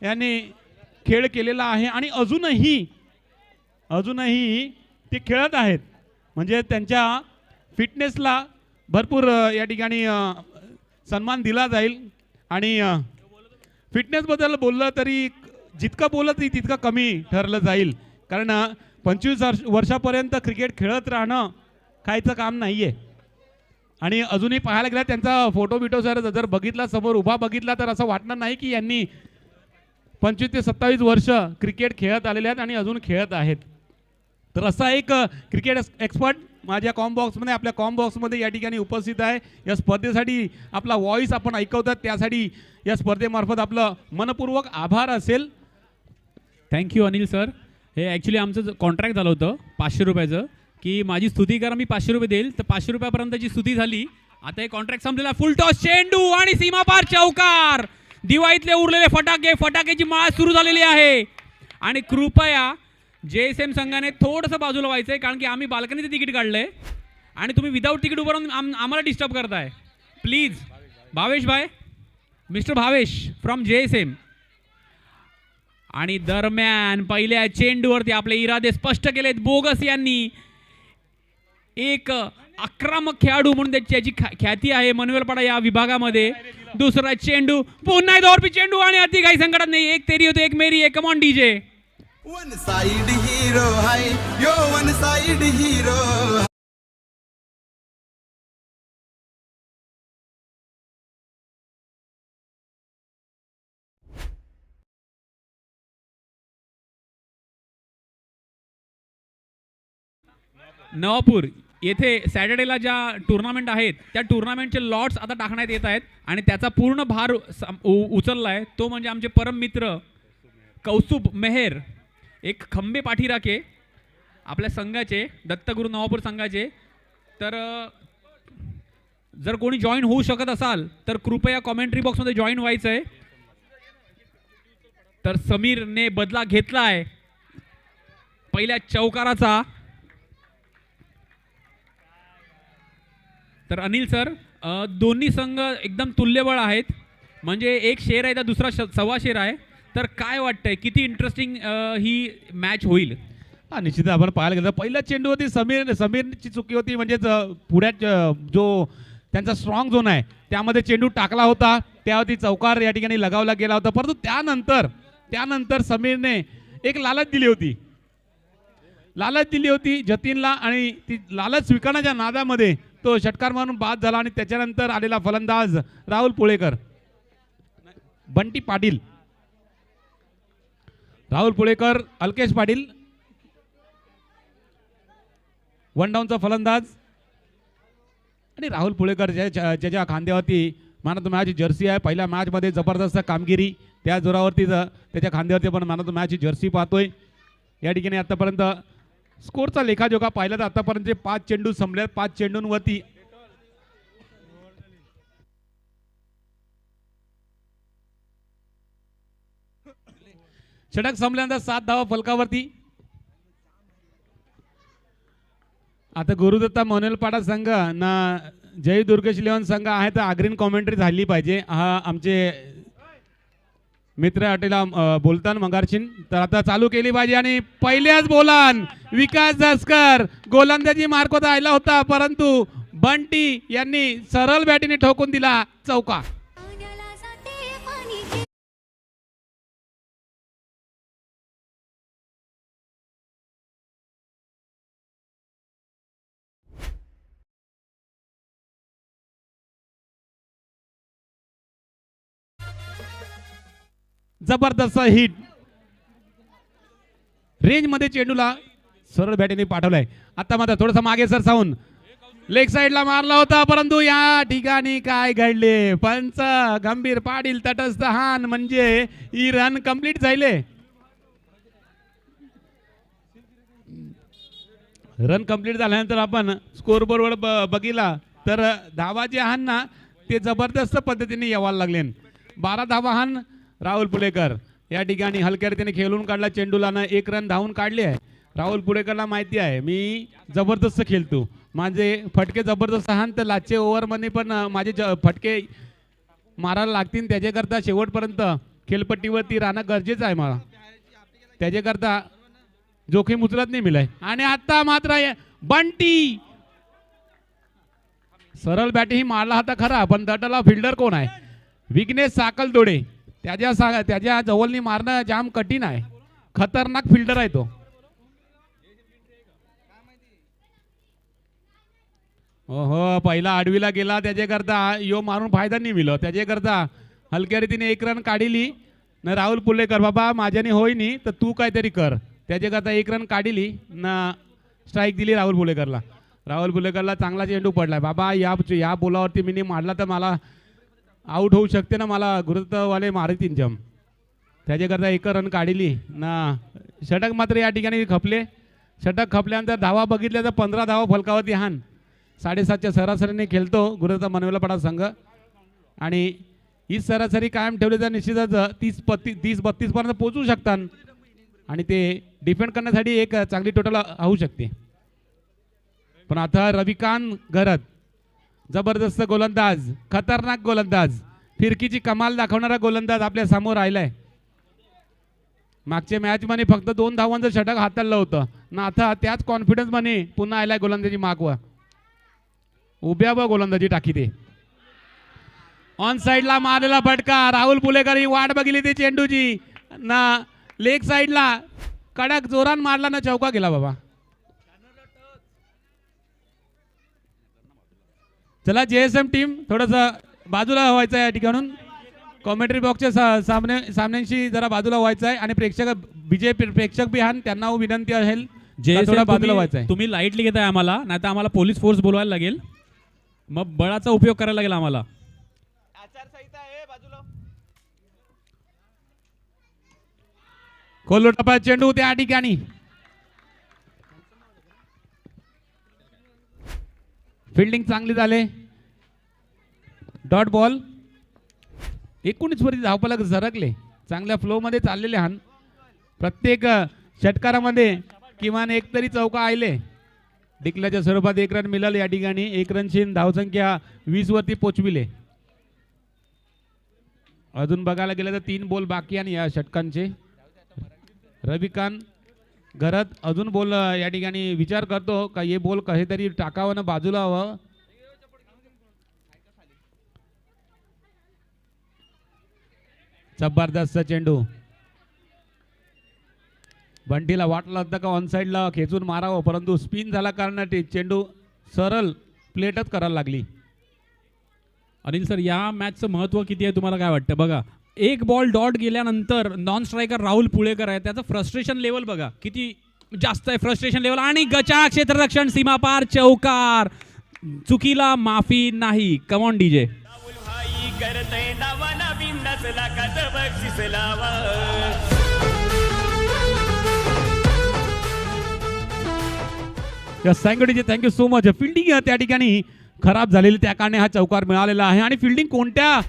यांनी खेळ केलेला आहे आणि अजूनही ते खेळत आहेत. म्हणजे त्यांच्या फिटनेसला भरपूर या ठिकाणी सन्मान दिला जाईल. आणि फिटनेसबद्दल बोललं तरी जितकं बोललं तरी तितकं कमी ठरलं जाईल. कारण 25 वर्षापर्यंत क्रिकेट खेळत राहणं खायचं काम नाही आहे. आणि अजूनही पाहायला गेला त्यांचा फोटो बिटो जर बघितला, समोर उभा बघितला, तर असं वाटणार नाही की यांनी 25 ते 27 वर्ष क्रिकेट खेळत आलेले आहेत आणि अजून खेळत आहेत. तर असा एक क्रिकेट एक्सपर्ट माझ्या आपल्या कॉम बॉक्समध्ये या ठिकाणी उपस्थित आहे. या स्पर्धेसाठी आपला व्हॉइस आपण ऐकवतात, त्यासाठी या स्पर्धेमार्फत आपलं मनपूर्वक आभार असेल. Thank you Anil sir. हे ॲक्च्युली आमचं कॉन्ट्रॅक्ट झालं होतं 500 रुपयाचं, की माझी स्तुती करा, मी 500 रुपये देईल. तर 500 रुपयापर्यंतची स्तुती झाली. आता हे कॉन्ट्रॅक्ट संपलेला. फुल टॉस, चेंडू आणि सीमापार चौकार. दिवाळीतले उरलेले फटाक्याची माळ सुरू झालेली आहे. आणि कृपया JSM संघाने थोडंसं बाजूला व्हायचंय, कारण की आम्ही बाल्कनीचं तिकीट काढलंय आणि तुम्ही विदाऊट तिकीट उभं राहून आम्हाला डिस्टर्ब करताय. प्लीज भावेश भाई, मिस्टर भावेश फ्रॉम JSM. आणि दरम्यान पहिल्या चेंडूवरती आपले इरादे स्पष्ट केलेत बोगस यांनी. एक आक्रमक खेळाडू म्हणून त्याची ख्याती आहे मनवेलपाडा या विभागामध्ये. दुसरा चेंडू, पुन्हा दोरपी चेंडू आणि अति काही संकटात नाही. एक तेरी होतो, एक मेरी, एक come on DJ. One side hero है यो, वन साइड हीरो. नवापूर येथे सॅटर्डेला ज्या टुर्नामेंट आहेत त्या टुर्नामेंटचे लॉट्स आता टाकण्यात येत आहेत आणि त्याचा पूर्ण भार उचलला आहे तो म्हणजे आमचे परम मित्र कौस्तुभ मेहर, एक खंबे पाठीराखे आपल्या संघाचे, दत्तगुरु नवापूर संघाचे. तर जर कोणी जॉईन होऊ शकत असाल तर कृपया कॉमेंट्री बॉक्समध्ये जॉईन व्हायचं आहे. तर समीरने बदला घेतला आहे पहिल्या चौकाराचा. तर अनिल सर, दोन्ही संघ एकदम तुल्यबळ आहेत. म्हणजे एक शेर आहे तर दुसरा सव्वा शेर आहे. तर काय वाटतंय, किती इंटरेस्टिंग ही मॅच होईल? निश्चित आपण पाहायला गेलं पहिला चेंडू होती समीरची चुकी होती. म्हणजेच पुढ्यात जो त्यांचा स्ट्रॉंग झोन आहे त्यामध्ये चेंडू टाकला होता, त्यावरती चौकार या ठिकाणी लगावला गेला होता. परंतु त्यानंतर समीरने एक लालच दिली होती जतीनला आणि ती लालच स्वीकारण्याच्या नादामध्ये तो षटकार मारून बाद झाला. आणि त्याच्यानंतर आलेला फलंदाज राहुल पुळेकर, बंटी पाटील, राहुल पुळेकर, अल्केश पाटील, वन डाऊनचा फलंदाज. आणि राहुल पुळेकर ज्याच्या खांद्यावरती man of the match jersey आहे. पहिल्या मॅच मध्ये जबरदस्त कामगिरी, त्या जोरावरती त्याच्या खांद्यावरती आपण man of the match Jersey पाहतोय. या ठिकाणी आतापर्यंत स्कोरचा लेखाजोखा पाहिला तर आतापर्यंत 5 चेंडू संपले. 5 चेंडूंवरती षटक संपल्यानंतर 7 धावा फलकावरती. आता गुरुदत्ता मनवेलपाडा संघ ना जय दुर्गेश इलेव्हन संघ आहे तर अग्रीन कॉमेंट्री झाली पाहिजे. हा आमचे मित्र अटेला बोलतान मंगारचिन. तर आता चालू केली पाहिजे आणि पहिल्याच बोलान विकास जास्कर गोलंदाजी मार्कवत आला होता, परंतु बंटी यांनी सरळ बॅटीने ठोकून दिला चौका. जबरदस्त हिट, रेंज मध्ये चेंडूला सरळ बॅटीने पाठवलाय. आता मात्र थोडस मागे सर साऊन लेग साइडला मारला होता, परंतु या ठिकाणी काय घडले, पंच गंभीर पाटील तटस्थ हान म्हणजे ही रन कंप्लीट झाले. रन कंप्लीट झाल्यानंतर आपण स्कोर बोर्डवर बघितला तर धावा जे हान ना ते जबरदस्त पद्धतीने यावायला लागले. 12 धावा हान राहुल पुळेकर या ठिकाणी हलक्या रीतीने खेळून काढला चेंडूला ना 1 रन धावून काढले आहे. राहुल पुळेकरला माहिती आहे मी जबरदस्त खेळतो, माझे फटके जबरदस्त हान तर लाचचे ओव्हरमध्ये पण माझे फटके मारायला लागतील, त्याच्याकरता शेवटपर्यंत खेळपट्टीवरती राहणं गरजेचं आहे मला, त्याच्याकरता जोखीम उचलत नाही मिळाय. आणि आता मात्र बंटी सरळ बॅटिंग मारला होता खरा, पण तटाला फिल्डर कोण आहे? विघ्नेश साकलतोडे. त्याच्या जवळनी मारणं जाम कठीण आहे, खतरनाक फिल्डर आहे तो. हो पहिला आडवीला गेला, त्याच्याकरता यो मारून फायदा नाही मिळलो. त्याच्याकरता हलक्या रीतीने 1 रन काढली न. राहुल पुलेकर बाबा माझ्याने होई नाही तर तू काहीतरी कर, त्याच्याकरता 1 रन काढली न. स्ट्राईक दिली राहुल पुलेकरला. राहुल पुलेकरला चांगला चेंडू पडलाय बाबा. या बोलावरती मी मारला तर मला आउट होऊ शकते ना, मला गुरुत्ववाले मारतील जम. त्याच्याकरता 1 रन काढली ना. षटक मात्र या ठिकाणी खपले. षटक खपल्यानंतर धावा बघितल्या तर 15 धावा फलकावरती हान. 7.5च्या सरासरीने खेळतो गुरुत्व मनवेलापाडा संघ. आणि ही सरासरी कायम ठेवली तर निश्चितच 30-32 पर्यंत पोहोचू शकतात. आणि ते डिफेंड करण्यासाठी एक चांगली टोटल होऊ शकते. पण आता रविकांत घरत जबरदस्त गोलंदाज, खतरनाक गोलंदाज, फिरकीची कमाल दाखवणारा गोलंदाज आपल्या समोर आलाय. मागच्या मॅच मध्ये फक्त 2 धावांचं षटक हाताळलं होतं ना. आता त्याच कॉन्फिडन्स मध्ये पुन्हा आलाय गोलंदाजी मागवा. उभ्या व गोलंदाजी टाकी ते ऑन साइडला मारलेला फटका. राहुल पुलेकर ही वाट बघितली ती चेंडूची ना. लेग साइडला कडक जोरान मारला ना, चौका गेला बाबा. चला JSM टीम थोडस बाजूला व्हायचं आहे या ठिकाणून. कॉमेंट्री बॉक्सच्या सामन्यांशी जरा बाजूला व्हायचं आहे. आणि प्रेक्षक बी हान, त्यांना विनंती आहे थोडा बाजूला व्हायचं आहे. तुम्ही लाईटली घेताय आम्हाला, नाही तर आम्हाला पोलीस फोर्स बोलवायला लागेल, मग बळाचा उपयोग करायला लागेल आम्हाला. कोल्लोटप्पा चेंडू त्या ठिकाणी फिल्डिंग चांगली झाले. डॉट बॉल 19 वरती धावफलक झरकले. चांगल्या फ्लो मध्ये चाललेले हान. प्रत्येक षटकारामध्ये किमान एक तरी चौका आले. डिक्लाच्या स्वरूपात 1 रन मिळाले या ठिकाणी. 1 रनची धावसंख्या 20 वरती पोचविले. अजून बघायला गेलं तर 3 बॉल बाकी आणि या षटकांचे. रविकांत घरात अजून बॉल या ठिकाणी विचार करतो का हे बॉल काहीतरी टाकावं ना बाजूला हवं. जबरदस्त चेंडू. बंटीला वाटलं होतं का ऑन साइडला खेचून मारावं, परंतु स्पिन झाला कारण चेंडू सरळ प्लेटच करायला लागली. अनिल सर, या मॅचचं महत्त्व किती आहे तुम्हाला काय वाटतं? बघा, 1 बॉल डॉट गेल्यानंतर नॉन स्ट्रायकर राहुल पुळेकर आहे, त्याचं फ्रस्ट्रेशन लेवल बघा किती जास्त आहे. फ्रस्ट्रेशन लेवल आणि गचा क्षेत्ररक्षण सीमापार चौकार. चुकीला माफी नाही. Come on DJ. Thank you so much. Fielding त्या ठिकाणी खराब झालेली, त्या कारणे हा चौकार मिळालेला आहे. आणि फिल्डिंग कोणत्या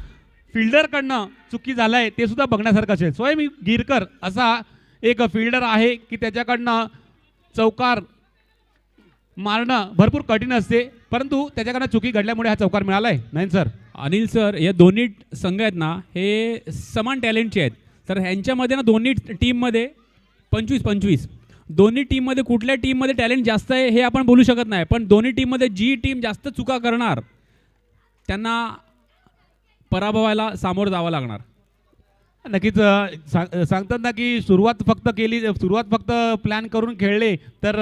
फिल्डरकडनं चुकी झालाय ते सुद्धा बघण्यासारखं असेल. स्वयं गिरकर असा एक फिल्डर आहे की त्याच्याकडनं चौकार मारणं भरपूर कठीण असते, परंतु त्याच्याकडनं चुकी घडल्यामुळे हा चौकार मिळालाय. नाही सर? अनिल सर, या दोन्ही संघ आहेत ना, हे समान टॅलेंटचे आहेत. तर ह्यांच्यामध्ये ना दोन्ही टीममध्ये 25-25 दोन्ही टीममध्ये कुठल्या टीममध्ये टॅलेंट जास्त आहे हे आपण बोलू शकत नाही. पण दोन्ही टीममध्ये जी टीम जास्त चुका करणार त्यांना पराभवायला सामोरं जावं लागणार. नक्कीच सांगतात ना की सुरुवात फक्त प्लॅन करून खेळले तर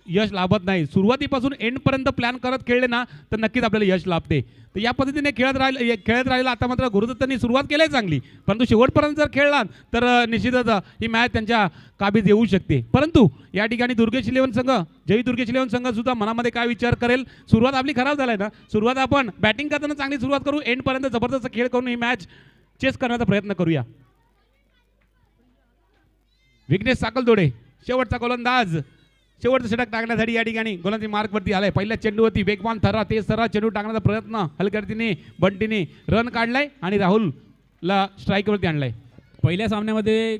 यश लाभत नाही. सुरुवातीपासून एंडपर्यंत प्लॅन करत खेळले ना तर नक्कीच आपल्याला यश लाभते. तर या पद्धतीने खेळत राहिलं. आता मात्र गुरुदत्तांनी सुरुवात केली चांगली, परंतु शेवटपर्यंत जर खेळला तर निश्चितच ही मॅच त्यांच्या काबीज येऊ शकते. परंतु या ठिकाणी दुर्गेश इलेव्हन संघ सुद्धा मनामध्ये काय विचार करेल? सुरुवात आपली खराब झालाय ना, सुरुवात आपण बॅटिंग करताना चांगली सुरुवात करू, एंडपर्यंत जबरदस्त खेळ करून ही मॅच चेस करण्याचा प्रयत्न करूया. विघ्नेश साकलतोडे शेवटचा गोलंदाज, शेवटचं षटक टाकण्यासाठी या ठिकाणी गोलंदाजी मार्कवरती आलाय. पहिल्या चेंडूवरती वेगवान तेज जरा टाकण्याचा प्रयत्न हलक्या रीतीने बंटीने रन काढलाय आणि राहुलला स्ट्राईकवरती आणलाय. पहिल्या सामन्यामध्ये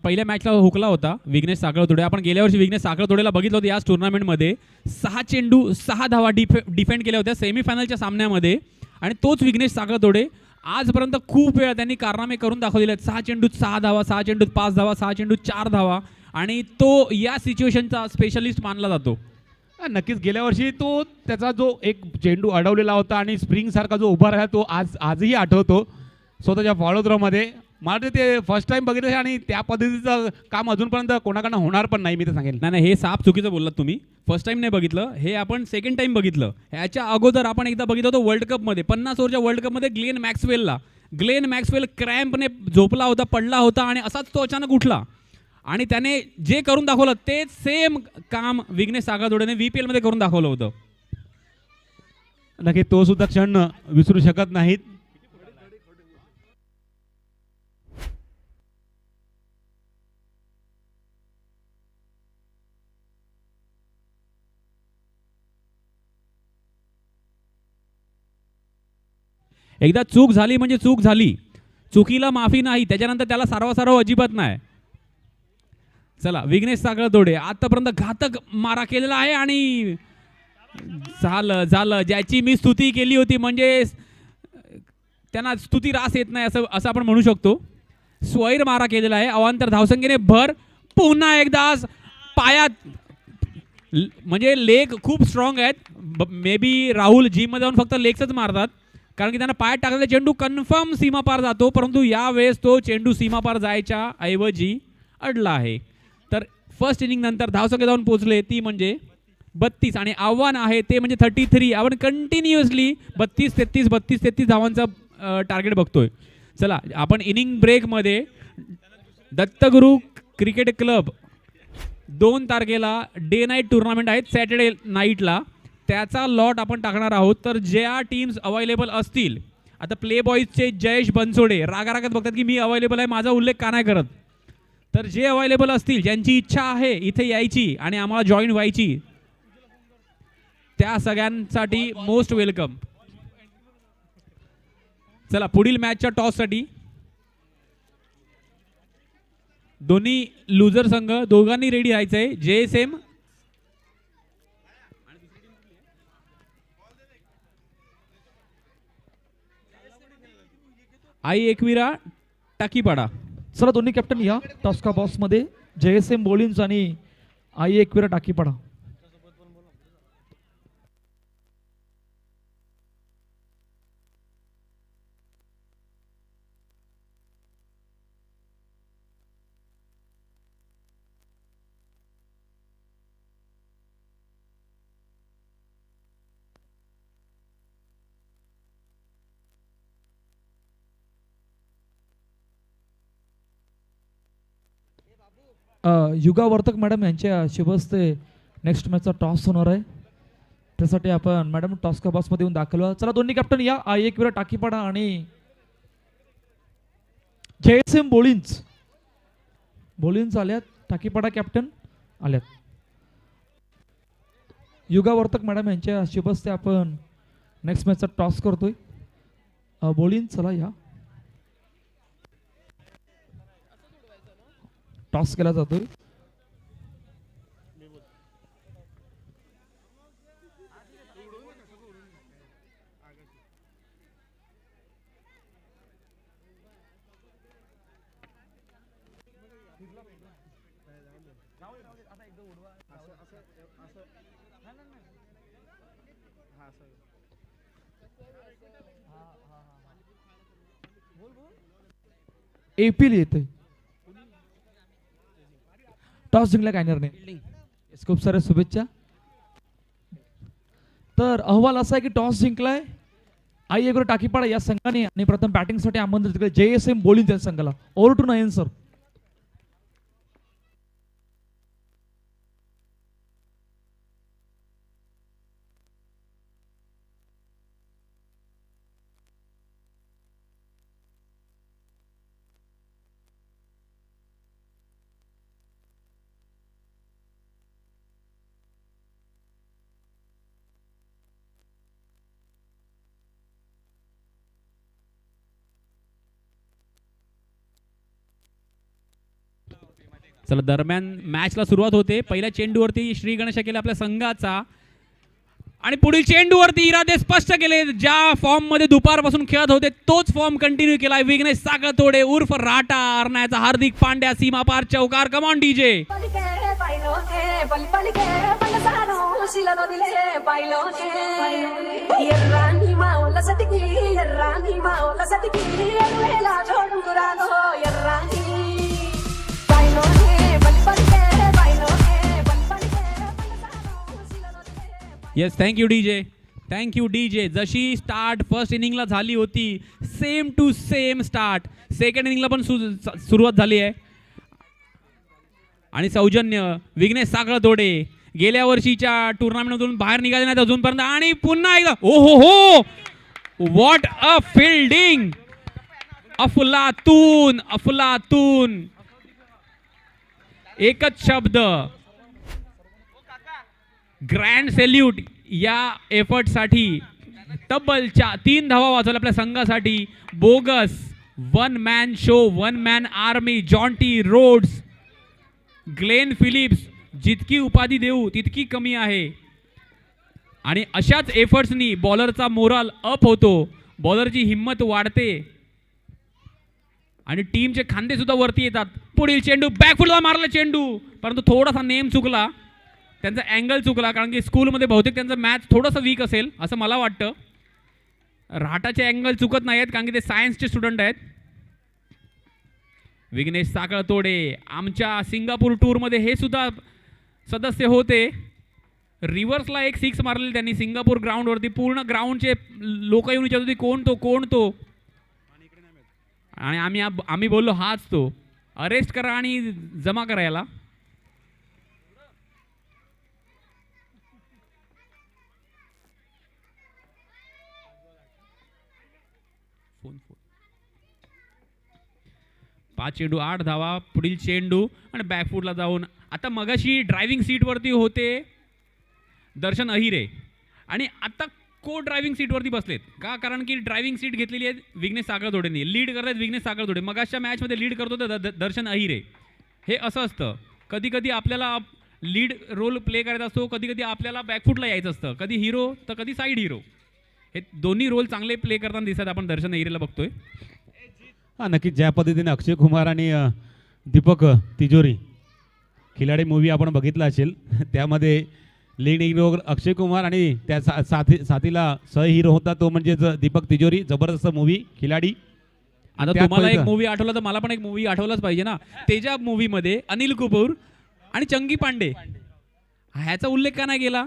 पहिल्या मॅचला हुकला होता विघ्नेश साकळतोडे. आपण गेल्या वर्षी विघ्नेश साकळतोडेला बघितलं होतं याच टुर्नामेंटमध्ये. 6 चेंडू 6 धावा डिफेंड केल्या होत्या सेमीफायनलच्या सामन्यामध्ये. आणि तोच विघ्नेश साकळतोडे आजपर्यंत खूप वेळा त्यांनी कारनामे करून दाखवलेले आहेत. 6 चेंडूत 6 धावा, 6 चेंडूत 5 धावा, 6 चेंडूत 4 धावा, आणि तो या सिच्युएशनचा स्पेशलिस्ट मानला जातो. नक्कीच गेल्या वर्षी तो त्याचा जो एक चेंडू अडवलेला होता आणि स्प्रिंग सारखा जो उभा राहिला तो आजही आठवतो स्वतःच्या फॉलोथ्रोमध्ये. मला वाटतं ते फर्स्ट टाइम बघितलं आणि त्या पद्धतीचं काम अजूनपर्यंत कोणाकडनं होणार पण नाही, मी तर सांगेल. नाही, हे साप चुकीचं बोललात तुम्ही. फर्स्ट टाइम नाही बघितलं, हे आपण सेकंड टाइम बघितलं. ह्याच्या अगोदर आपण एकदा बघितलं होतं वर्ल्ड कपमध्ये, 50 ओव्हरच्या वर्ल्ड कपमध्ये ग्लेन मॅक्सवेल क्रॅम्पने झोपला होता, पडला होता, आणि असाच तो अचानक उठला आणि त्याने जे करून दाखवलं ते सेम काम विघ्नेश सागादोडेने VPL मध्ये करून दाखवलं होतं. नक्की तो सुद्धा क्षण विसरू शकत नाहीत. एकदा चूक झाली म्हणजे चूक झाली, चुकीला माफी नाही, त्याच्यानंतर त्याला सारवा अजिबात नाही. चला, विघ्नेश सागरदोडे आतापर्यंत घातक मारा केलेला आहे आणि झालं ज्याची मी स्तुती केली होती, म्हणजे त्यांना स्तुती रास येत नाही असं आपण म्हणू शकतो. स्वैर मारा केलेला आहे. अवांतर धावसंख्येने भर, पुन्हा एकदा पायात, म्हणजे लेग खूप स्ट्रॉंग आहेत. मे बी राहुल जिममध्ये जाऊन फक्त लेग्सच मारतात, कारण की त्यांना पायात टाकलेला चेंडू कन्फर्म सीमापार जातो, परंतु यावेळेस तो चेंडू सीमापार जायच्या ऐवजी अडला आहे. तर फर्स्ट इनिंग नंतर धावसंख्या जाऊन पोहोचले ती म्हणजे 32, आणि आव्हान आहे ते म्हणजे 33. आपण कंटिन्युअसली 32-33 धावांचा टार्गेट बघतोय. चला, आपण इनिंग ब्रेकमध्ये दत्तगुरू क्रिकेट क्लब 2 तारखेला डे नाईट टुर्नामेंट आहेत, सॅटर्डे नाईटला, त्याचा लॉट आपण टाकणार आहोत. तर ज्या टीम्स अवेलेबल असतील, आता प्ले बॉईजचे जयेश बनसोडे रागारागात बघतात की मी अवेलेबल आहे, माझा उल्लेख का नाही करत. तर जे अवेलेबल असतील, ज्यांची इच्छा आहे इथे यायची आणि आम्हाला जॉईन व्हायची, त्या सगळ्यांसाठी मोस्ट वेलकम. चला, पुढील मॅचच्या टॉससाठी दोन्ही लुझर संघ दोघांनी रेडी राहायचंय. JSM आई एकविरा टाकीपाडा. चला, दोन्ही कॅप्टन या टॉस्का बॉक्समध्ये. JSM बोलिन्स आणि आई एकविरा टाकीपाडा. युगा वर्तक मॅडम यांच्या शुभहस्ते नेक्स्ट मॅचचा टॉस होणार आहे. त्यासाठी आपण मॅडम टॉस्का बॉक्समध्ये येऊन दाखल व्हा. चला, दोन्ही कॅप्टन या. आई एकविरा टाकीपाडा आणि JSM बोलिन्स आल्यात. टाकीपाडा कॅप्टन आल्यात. युगा वर्तक मॅडम यांच्या शुभहस्ते आपण नेक्स्ट मॅचचा टॉस करतोय. बोलिन्स चला या. टॉस केला जातोय. APL येतोय. टॉस जिंकला काय निर्णय. खूप साऱ्या शुभेच्छा. तर अहवाल असा आहे की टॉस जिंकलाय आई एकविरा टाकीपाडा या संघाने आणि प्रथम बॅटिंगसाठी आमंत्रित केले JSM बोलिन्स या संघाला. Over to Nayan sir. चला, दरम्यान मॅचला सुरुवात होते. पहिल्या चेंडूवरती श्री गणेश केला आपल्या संघाचा आणि पुढील चेंडूवरती इरादे स्पष्ट केले. ज्या फॉर्म मध्ये दुपारपासून खेळत होते तोच फॉर्म कंटिन्यू केलाय विघ्नेश सागरतोडे उर्फ राटा. हरण्याचा हार्दिक पांड्या सीमा पार चौकार. Come on DJ. Yes, thank you DJ. Thank you DJ. जशी स्टार्ट फर्स्ट इनिंगला झाली होती same to same start second इनिंगला पण सुरुवात झाली आहे. आणि सौजन्य विघ्नेश सागरतोडे गेल्या वर्षीच्या टुर्नामेंटमधून बाहेर निघाले नाहीत अजूनपर्यंत. आणि पुन्हा एकदा ओ हो हो, व्हॉट अ फिल्डिंग. अफलातून अफलातून. एकच शब्द, ग्रँड सॅल्यूट या एफर्टसाठी. तब्बल 3 धावा वाचवल्या आपल्या संघासाठी. Bogus one man show, one man army. Jonty Rhodes, Glenn Phillips, जितकी उपाधी देऊ तितकी कमी आहे. आणि अशाच एफर्ट्सनी बॉलरचा मोराल अप होतो, बॉलरची हिंमत वाढते आणि टीमचे खांदे सुद्धा वरती येतात. पुढील चेंडू बॅकफुटला मारला चेंडू, परंतु थोडासा नेम चुकला, त्यांचा अँगल चुकला. कारण की स्कूलमध्ये बहुतेक त्यांचं मॅच थोडंसं वीक असेल असं मला वाटतं. राटाचे अँगल चुकत नाही आहेत कारण की ते सायन्सचे स्टुडंट आहेत. विघ्नेश सागरतोडे आमच्या सिंगापूर टूरमध्ये हे सुद्धा सदस्य होते. रिव्हर्सला एक 6 मारलेली त्यांनी सिंगापूर ग्राउंडवरती. पूर्ण ग्राउंडचे लोक येऊन विचारत होते कोण तो कोण तो. आणि आम्ही बोललो हाच तो. अरेस्ट करा आणि जमा करायला. पाच चेंडू 8 धावा. पुढील चेंडू आणि बॅकफुटला जाऊन. आता मगाशी ड्रायव्हिंग सीटवरती होते दर्शन अहिरे आणि आता को ड्रायव्हिंग सीटवरती बसलेत का, कारण की ड्रायव्हिंग सीट घेतलेली आहे विघ्नेश सागरतोडेंनी. लीड करत आहेत विघ्नेश सागरतोडे. मगाशच्या मॅचमध्ये लीड करत होते दर्शन अहिरे. हे असं असतं, कधी कधी आपल्याला लीड रोल प्ले करायचा असतो, कधी कधी आपल्याला बॅकफुटला यायचं असतं. कधी हिरो तर कधी साईड हिरो. हे दोन्ही रोल चांगले प्ले करताना दिसत आपण दर्शन अहिरेला बघतोय. हां, नक्कीच. ज्या पद्धतीने अक्षय कुमार आणि दीपक तिजोरी खिलाडी मूवी आपण बघितला असेल, त्यामध्ये लीड हिरो अक्षय कुमार आणि त्या साथीला सह हिरो होता तो म्हणजेच दीपक तिजोरी. जबरदस्त मूवी खिलाडी. आता तुम्हाला एक मूवी आठवला तर मला पण एक मूवी आठवलाच पाहिजे ना. तेजा मूवीमध्ये अनिल कपूर आणि चंगी पांडे ह्याचा उल्लेख का नाही केला.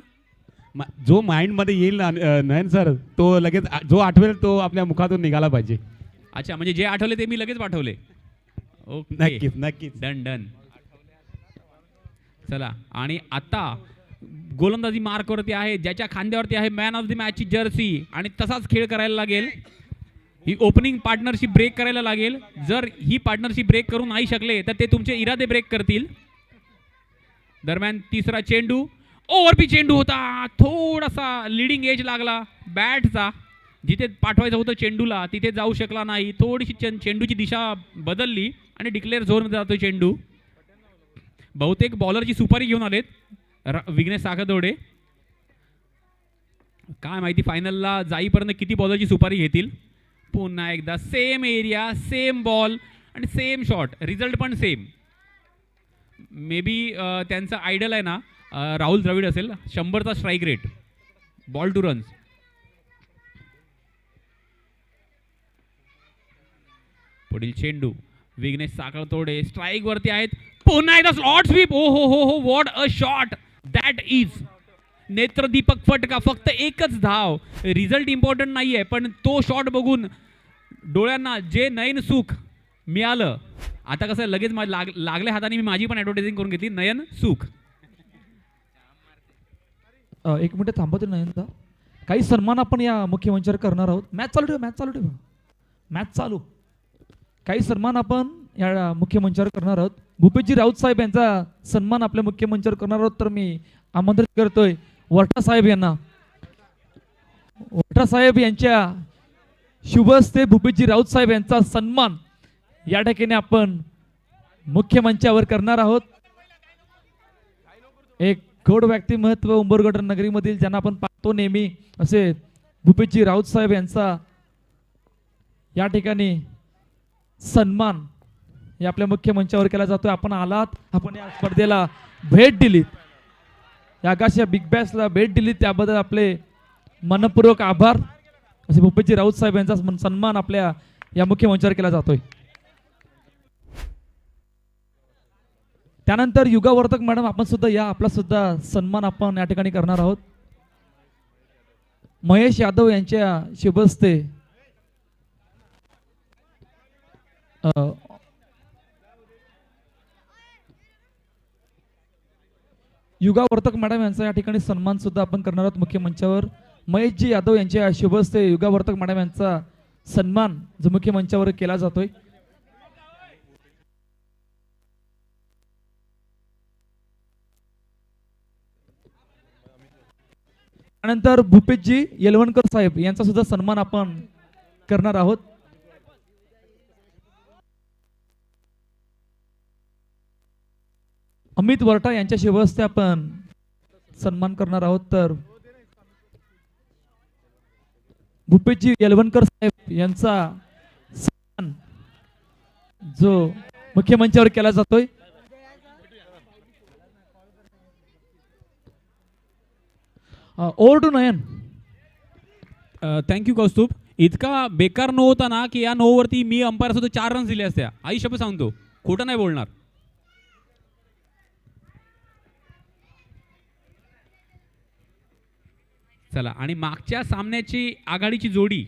जो माइंडमध्ये येईल ना नयन सर, तो लगेच जो आठवेल तो आपल्या मुखातून निघाला पाहिजे. अच्छा, म्हणजे जे आठवले ते मी लगेच पाठवले. ओके, नक्कीच नक्कीच. Done done. चला, आणि आता गोलंदाजी मार्कवरती आहे, ज्याच्या खांद्यावरती आहे मॅन ऑफ द मॅचची जर्सी. आणि तसाच खेळ करायला लागेल. ही ओपनिंग पार्टनरशिप ब्रेक करायला लागेल. जर ही पार्टनरशिप ब्रेक करू नाही शकले तर ते तुमचे इरादे ब्रेक करतील. दरम्यान तिसरा चेंडू ओव्हरपी चेंडू होता. थोडासा लिडिंग एज लागला बॅटचा. जिथे पाठवायचं होतं चेंडूला तिथे जाऊ शकला नाही. थोडीशी चेंडूची दिशा बदलली आणि डिक्लेअर झोनमध्ये जातो चेंडू. बहुतेक बॉलरची सुपारी घेऊन आलेत विघ्नेश सागरतोडे. काय माहिती फायनलला जाईपर्यंत किती बॉलरची सुपारी घेतील. पुन्हा एकदा सेम एरिया, सेम बॉल आणि सेम शॉट. रिझल्ट पण सेम. मे बी त्यांचं आयडल आहे ना राहुल द्रविड असेल. 100चा strike rate, ball to runs. पुढील चेंडू विघ्नेश सागरतोडे स्ट्राईक वरती आहेत. पुन्हा एकदा स्लॉट स्वीप. ओ हो हो हो, what a shot that is. नेत्रदीपक फटका. फक्त एकच धाव. रिझल्ट इम्पॉर्टंट नाही आहे, पण तो शॉट बघून डोळ्यांना जे नयन सुख मिळालं. आता कसं लगेच लागल्या हाताने मी माझी पण ॲडव्हर्टायझिंग करून घेतली. नयन सुख. एक मिनिट थांबवतो नयनदा. काही सन्मान आपण या मुख्य मंचावर करणार आहोत. मॅच चालू ठेवा, मॅच चालू ठेवा, मॅच चालू. काही सन्मान आपण या मुख्य मंचावर करणार आहोत. भूपेशजी राऊत साहेब यांचा सन्मान आपल्या मुख्य मंचावर करणार आहोत. तर मी आमंत्रित करतोय वरठा साहेब यांना. वरठा साहेब यांच्या शुभ हस्ते भूपेशजी राऊत साहेब यांचा सन्मान या ठिकाणी आपण मुख्य मंचावर करणार आहोत. एक गौड व्यक्तिमत्व उंबरगड नगरीमधील ज्यांना आपण तो नेहमी असे भूपेशजी राऊत साहेब यांचा या ठिकाणी सन्मान या आपल्या मुख्य मंचावर केला जातोय. आपण आलात, आपण या स्पर्धेला भेट दिलीत, या आकाश बिग बॅशला भेट दिली, त्याबद्दल आपले मनपूर्वक आभार. असे भूपेशजी राऊत साहेब यांचा सन्मान आपल्या या मुख्य मंचावर केला जातोय. त्यानंतर युगावर्तक मॅडम आपण सुद्धा या, आपला सुद्धा सन्मान आपण या ठिकाणी करणार आहोत. महेश यादव यांच्या शुभहस्ते युगावर्तक मॅडम यांचा या ठिकाणी सन्मान सुद्धा आपण करणार आहोत मुख्य मंचावर. महेशजी यादव यांच्या शुभहस्ते युगावर्तक मॅडम यांचा सन्मान जो मुख्य मंचावर केला जातोय. त्यानंतर भूपेशजी येलवणकर साहेब यांचा सुद्धा सन्मान आपण करणार आहोत. अमित वरटा यांच्या शुभहस्ते आपण सन्मान करणार आहोत. तर भूपेशजी येलवणकर साहेब यांचा सन्मान जो मुख्य मंचावर केला जातोय. Over to Nayan. Thank you Kaustubh. इतका बेकार नो होता ना की या नो वरती मी अंपायर सुद्धा 4 रन्स दिले असत्या. आई शपथ सांगतो, खोटं नाही बोलणार. चला, आणि मागच्या सामन्याची आघाडीची जोडी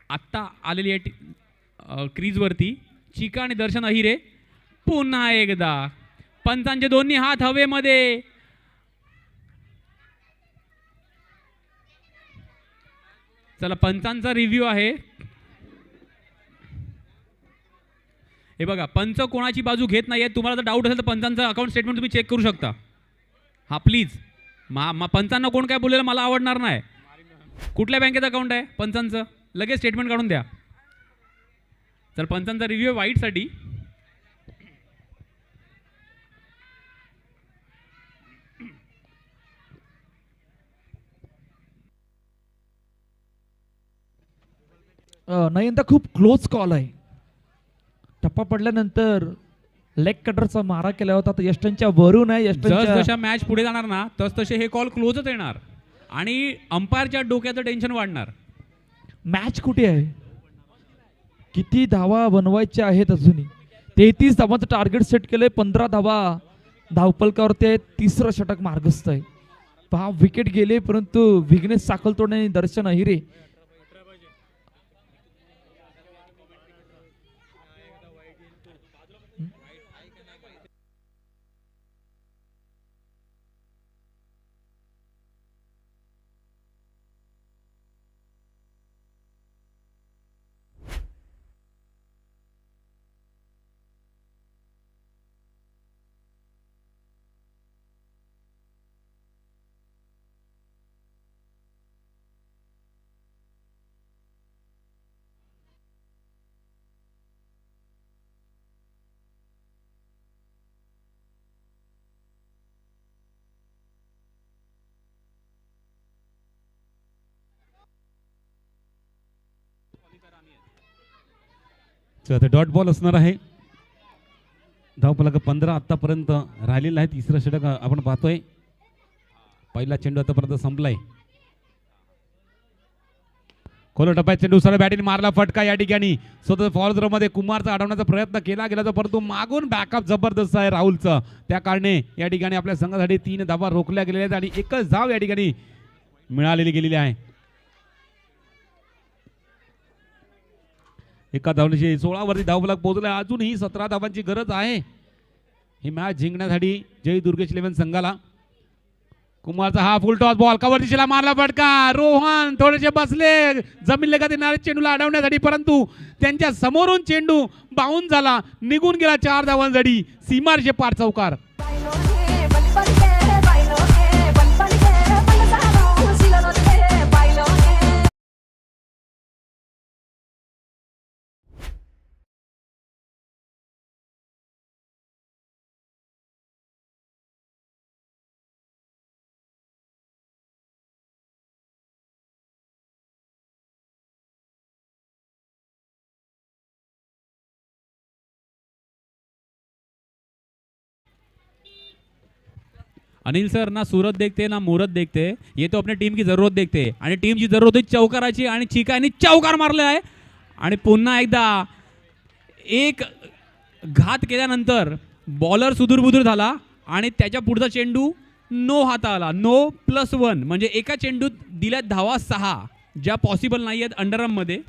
आत्ता आलेली आहे क्रीजवरती. चिका आणि दर्शन अहिरे. पुन्हा एकदा पंचांचे दोन्ही हात हवेमध्ये. चला, पंचांचा रिव्ह्यू आहे. हे बघा, पंच कोणाची बाजू घेत नाहीये. तुम्हाला जर डाऊट असेल तर पंचांचं अकाउंट स्टेटमेंट तुम्ही चेक करू शकता. हा प्लीज. पंचांना कोण काय बोललेलं मला आवडणार नाही. कुठल्या बँकेचं अकाउंट आहे पंचांचं? लगेच स्टेटमेंट काढून द्या. तर पंचांचा रिव्ह्यू वाईटसाठी. नयनता खूप क्लोज कॉल आहे. टप्पा पडल्यानंतर लेग कटरचा मारा केला होता. तर यष्टनच्या वरून आहे. जशा मॅच पुढे जाणार ना तस तसे हे कॉल क्लोजच येणार आणि अंपायरच्या डोक्याचं टेन्शन वाढणार. मॅच कुठे आहे? किती धावा बनवायच्या आहेत अजूनही? 33 धावांचं टार्गेट सेट केलंय. 15 धावा धावपलकावरती आहेत. तिसरं षटक मार्गस्थ आहे. 5 विकेट गेले, परंतु विघ्नेश साखलतोडे आणि दर्शन अहिरे तर डॉट बॉल असणार आहे. धावफलक 15 आतापर्यंत राहिलेला आहे. तिसरं षटक आपण पाहतोय. पहिला चेंडू आतापर्यंत संपलाय. खोल टप्प्यात चेंडू सरळ बॅटिंग मारला फटका. या ठिकाणी स्वतः फॉल मध्ये कुमारचा अडवण्याचा प्रयत्न केला गेला, परंतु मागून बॅकअप जबरदस्त आहे राहुलचं. त्या कारणे या ठिकाणी आपल्या संघासाठी 3 धावा रोखल्या गेलेल्या आहेत आणि एकच धाव या ठिकाणी मिळालेली गेलेली आहे. एका धावण्याची 16 वरती धावफलक पोहोचला. अजूनही 17 धावांची गरज आहे ही मॅच जिंकण्यासाठी जय दुर्गेश 11 संघाला. कुमारचा हा फुल टॉस बॉल कव्हर दिशेला मारला फटका. रोहन थोडेसे बसले जमीन लगत येणारे चेंडूला अडवण्यासाठी, परंतु त्यांच्या समोरून चेंडू बाउन झाला, निघून गेला. 4 धावांसाठी सीमारेषे पार चौकार. अनिल सर ना सूरत देखते ना मुहूर्त देखते, ये तो अपने टीम की जरूरत देखते आणि टीमची जरूरत होती चौकाराची आणि चिकाने चौकार मारले आहे आणि पुन्हा एकदा एक घात केल्यानंतर बॉलर सुदूरबुदूर झाला आणि त्याच्या पुढचा चेंडू नो हाता आला. नो +1 म्हणजे एका चेंडूत दिल्यात धावा 6 ज्या पॉसिबल नाही आहेत अंडरआर्ममध्ये.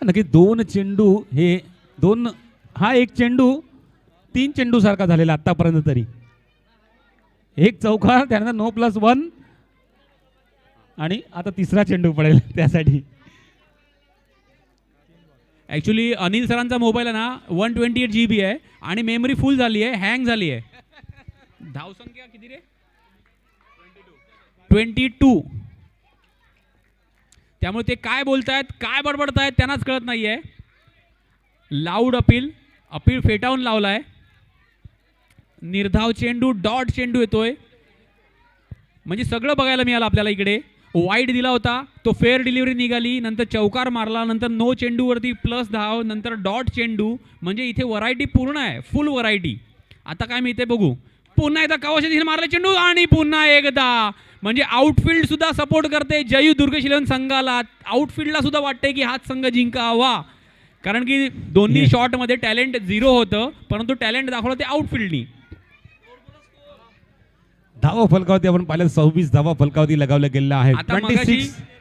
नक्की 2 चेंडू हे 2 हा एक चेंडू 3 चेंडू सारखा झालेला आतापर्यंत तरी. एक चौकार त्यानंतर नो +1 आणि आता तिसरा चेंडू पडेल त्यासाठी. ॲक्च्युली अनिल सरांचा मोबाईल आहे ना 128 GB आहे आणि मेमरी फुल झाली आहे, हँग झाली आहे. धावसंख्या किती रे? 22. त्यामुळे ते काय बोलतायत काय बडबडतायत त्यांनाच कळत नाही आहे. लाऊड अपील फेटाळून लावलाय. निर्धाव चेंडू डॉट चेंडू येतोय म्हणजे सगळं बघायला मिळालं आपल्याला. इकडे वाईड दिला होता तो फेअर डिलिव्हरी निघाली, नंतर चौकार मारला, नंतर नो चेंडूवरती प्लस धाव, नंतर डॉट चेंडू. म्हणजे इथे व्हरायटी पूर्ण आहे, फुल व्हरायटी. आता काय मिळते बघू. पुन्हा एकदा कवाशी मारला चेंडू आणि पुन्हा एकदा म्हणजे आउटफील्ड सुद्धा सपोर्ट करते जयू दुर्गेश 11 संघाला. आउटफील्डला सुद्धा वाटते की हाच संघ जिंकावा, कारण की दोन्ही शॉटमध्ये टॅलेंट 0 होतं, परंतु टॅलेंट दाखवलं ते आउटफील्डनी. धावा फलकावरती आपण पाहिलं 26 धावा फलकावरती लगावल्या गेलेल्या आहेत. आता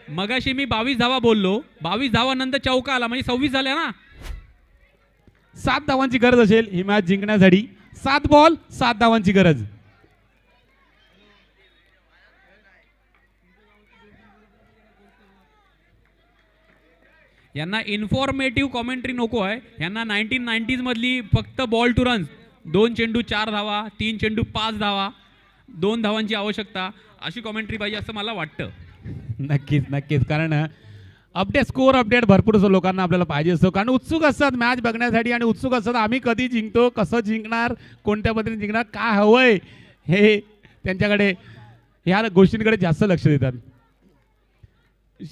मगाशी मी 22 धावा बोललो, 22 धावा नंतर चौका आला म्हणजे 26 झाल्या ना. 7 धावांची गरज असेल ही मॅच जिंकण्यासाठी. 7 बॉल 7 धावांची गरज. यांना इन्फॉर्मेटिव्ह कॉमेंट्री नको आहे, यांना 1990s मधली फक्त बॉल टू रन्स, 2 चेंडू 4 धावा, 3 चेंडू 5 धावा, 2 धावांची आवश्यकता, अशी कॉमेंट्री पाहिजे असं मला वाटतं. नक्कीच नक्कीच, कारण स्कोअर अपडेट भरपूर लोकांना आपल्याला पाहिजे असतो, कारण उत्सुक असतात मॅच बघण्यासाठी आणि उत्सुक असतात आम्ही कधी जिंकतो, कसं जिंकणार, कोणत्या पद्धतीने जिंकणार, काय हवंय हे त्यांच्याकडे ह्या गोष्टींकडे जास्त लक्ष देतात.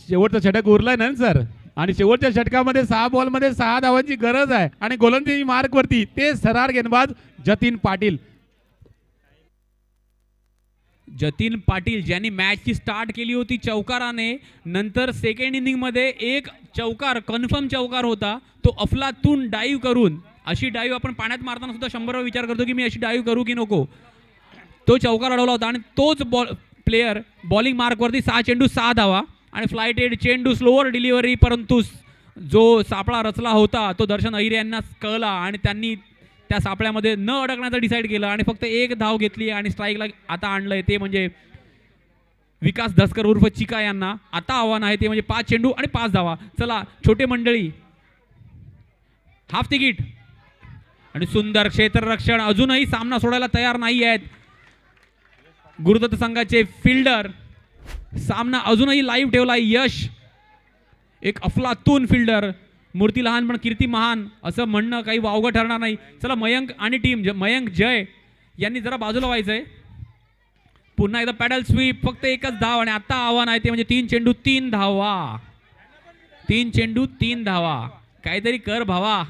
शेवटचं षटक उरलंय ना सर, आणि शेवटच्या षटकामध्ये 6 बॉलमध्ये 6 धावांची गरज आहे आणि गोलंदाजी मार्कवरती ते सरार गेंदबाज जतीन पाटील. जतीन पाटील ज्यांनी मॅचची स्टार्ट केली होती चौकाराने, नंतर सेकंड इनिंगमध्ये एक चौकार कन्फर्म चौकार होता, तो अफलातून डाईव्ह करून, अशी डाईव्ह आपण पाण्यात मारताना सुद्धा 100 वेळा विचार करतो की मी अशी डाईव्ह करू की नको, तो चौकार अडवला होता आणि तोच प्लेयर बॉलिंग मार्कवरती 6 चेंडू 6 धावा आणि फ्लायटेड चेंडू स्लोअर डिलिव्हरी, परंतु जो सापळा रचला होता तो दर्शन अहिरे यांना कळला आणि त्यांनी त्या सापळ्यामध्ये न अडकण्याचं डिसाईड केलं आणि फक्त 1 धाव घेतली आणि स्ट्राईकला आता आणलंय ते म्हणजे विकास धसकर उर्फ चिका यांना. आता आव्हान आहे ते म्हणजे 5 चेंडू आणि 5 धावा. चला छोटे मंडळी, हाफ तिकीट आणि सुंदर क्षेत्ररक्षण, अजूनही सामना सोडायला तयार नाही आहेत गुरुदत्त संघाचे फिल्डर. सामना अजूनही लाईव्ह ठेवला यश, एक अफलातून फिल्डर. मूर्ती लहान पण कीर्ती महान असं म्हणणं काही वावगं ठरणार नाही. चला मयंक आणि टीम, मयंक जय यांनी जरा बाजूला व्हायचंय. पुन्हा एकदा पॅडल स्वीप, फक्त 1च धाव आणि आता आव्हान आहे ते म्हणजे 3 चेंडू 3 धावा. 3 चेंडू 3 धावा. काहीतरी कर भावा,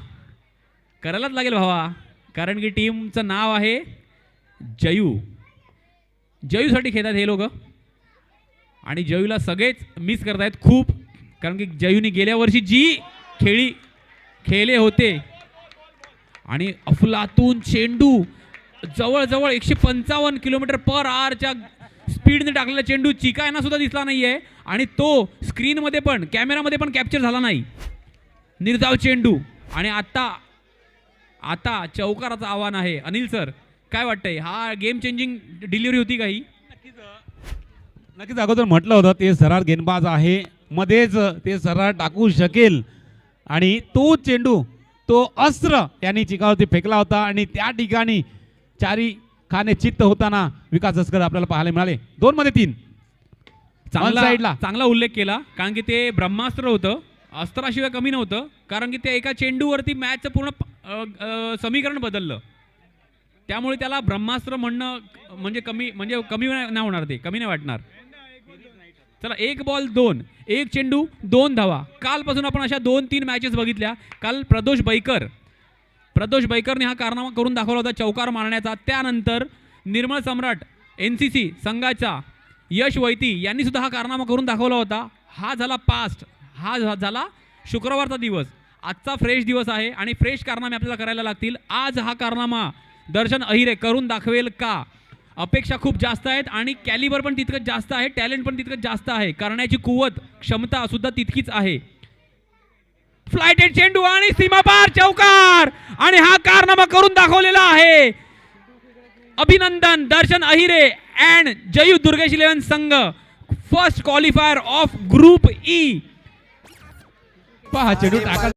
करायलाच लागेल भावा, कारण की टीमचं नाव आहे जयू. जयूसाठी खेळतात हे लोक आणि जयूला सगळेच मिस करतायत खूप, कारण की जयूने गेल्या वर्षी जी खेळले होते आणि अफलातून चेंडू जवळजवळ 155 km/h स्पीडने टाकलेला चेंडू चिका यांना सुद्धा दिसला नाहीये आणि तो स्क्रीनमध्ये पण कॅमेरामध्ये पण कॅप्चर झाला नाही. निर्धाव चेंडू आणि आता चौकाराचं आव्हान आहे. अनिल सर काय वाटतंय, हा गेम चेंजिंग डिलिव्हरी होती काही? नक्कीच अगोदर म्हटलं होतं ते सरार गेंदबाज आहे, मध्येच ते सरार टाकू शकेल आणि तो चेंडू तो अस्त्र यांनी चिकावरती फेकला होता आणि त्या ठिकाणी चारी खाने चित्त होताना विकास धसकर आपल्याला पाहायला मिळाले. 2 मध्ये 3 चांगला उल्लेख केला, कारण की ते ब्रह्मास्त्र होतं, अस्त्राशिवाय कमी नव्हतं, कारण की त्या एका चेंडूवरती मॅचचं पूर्ण समीकरण बदललं, त्यामुळे त्याला ब्रह्मास्त्र म्हणणं म्हणजे कमी नाही होणार, ते कमी नाही वाटणार. चला 1 बॉल 2, 1 चेंडू 2 धावा. कालपासून आपण अशा 2-3 मॅचेस बघितल्या. काल प्रदोष बैकरने हा कारनामा करून दाखवला होता चौकार मारण्याचा. त्यानंतर निर्मळ सम्राट NCC संघाचा यश वैती यांनी सुद्धा हा कारनामा करून दाखवला होता. हा झाला पास्ट, हा झाला शुक्रवारचा दिवस. आजचा फ्रेश दिवस आहे आणि फ्रेश कारनामे आपल्याला करायला लागतील. आज हा कारनामा दर्शन अहिरे करून दाखवेल का? अपेक्षा खूप जास्त आहेत आणि कॅलिबर पण तितकंच जास्त आहे, टॅलेंट पण तितकंच जास्त आहे, करण्याची कुवत क्षमता सुद्धा तितकीच आहे. फ्लायटेड चेंडू आणि सीमापार चौकार आणि हा कारनामा करून दाखवलेला आहे. अभिनंदन दर्शन अहिरे अँड जयू दुर्गेश 11 संघ, first qualifier of group E. पहा चेंडू टाका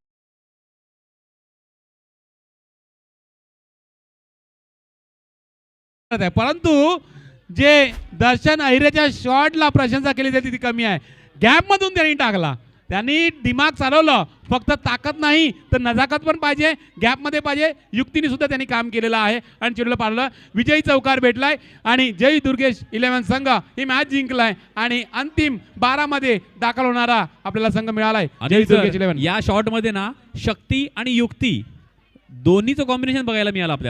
आहे, परंतु जे दर्शन अहिरेच्या शॉटला प्रशंसा केली जाते ती कमी आहे. गॅप मधून त्यांनी टाकला, त्यांनी दिमाग चालवलं. फक्त ताकद नाही तर नजाकत पण पाहिजे, गॅप मध्ये पाहिजे, युक्तीने सुद्धा त्यांनी काम केलेलं आहे आणि चेंडूला पाडलं. विजयी चौकार भेटलाय आणि जय दुर्गेश 11 संघ ही मॅच जिंकलाय आणि अंतिम 12 मध्ये दाखल होणारा आपल्याला संघ मिळालाय जय दुर्गेश 11. या शॉट मध्ये ना शक्ती आणि युक्ती दोन्हीचं कॉम्बिनेशन बघायला मिळालं आपल्याला.